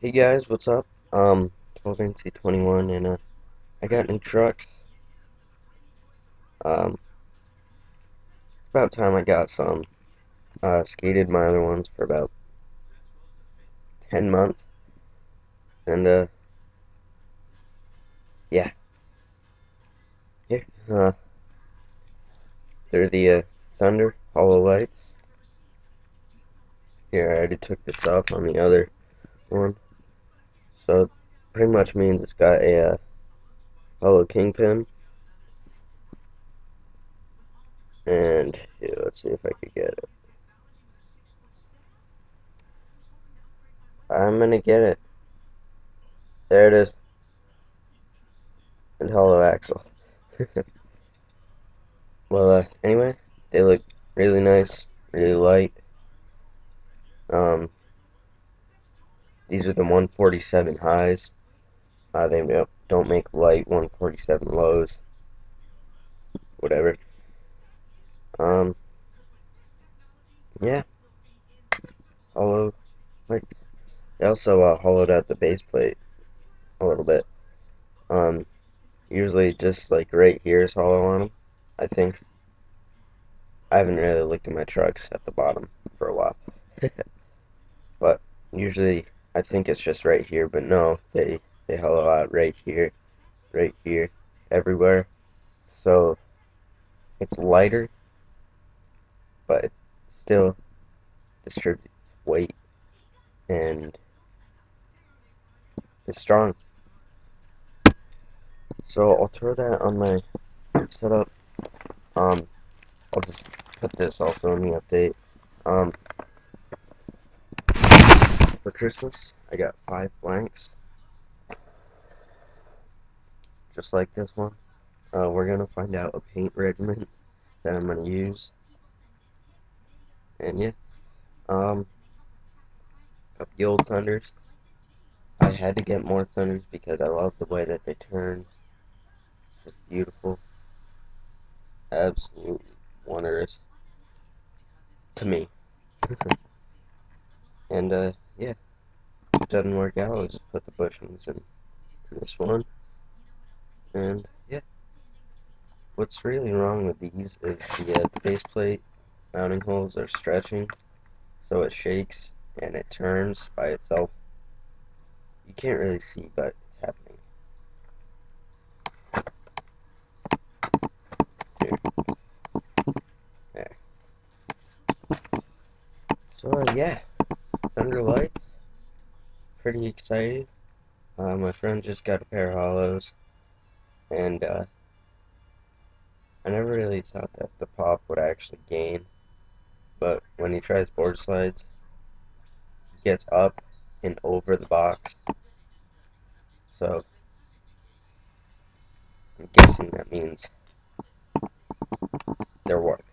Hey guys, what's up? 12NC21, and I got new trucks. It's about time I got some. Skated my other ones for about 10 months, and yeah, here, they're the Thunder Hollow Lights. Here, I already took this off on the other one, so it pretty much means it's got a hollow kingpin, and here, let's see if I could get it. I'm gonna get it. There it is, and hollow axle. Well, anyway, they look really nice, really light. Um, these are the 147 highs. They don't make light 147 lows, whatever. Um, yeah, hollow. Like, they also hollowed out the base plate a little bit. Um, usually just like right here is hollow on them. I think. I haven't really looked at my trucks at the bottom for a while, but usually I think it's just right here. But no, they hollow out right here, everywhere. So it's lighter, but it still distributes weight and is strong. So I'll throw that on my setup. Um, I'll just put this also in the update. Um, for Christmas, I got 5 blanks, just like this one. We're gonna find out a paint regimen that I'm gonna use, and yeah. Um, got the old Thunders. I had to get more Thunders because I love the way that they turn. It's just beautiful, absolutely wondrous to me. And yeah, if it doesn't work out, I'll just put the bushings in this one. And yeah, what's really wrong with these is the base plate mounting holes are stretching, so it shakes and it turns by itself. You can't really see, but it's happening. Here, there. So yeah, Thunder Lights, pretty excited. My friend just got a pair of hollows, and I never really thought that the pop would actually gain, but when he tries board slides, he gets up and over the box, so I'm guessing that means they're work.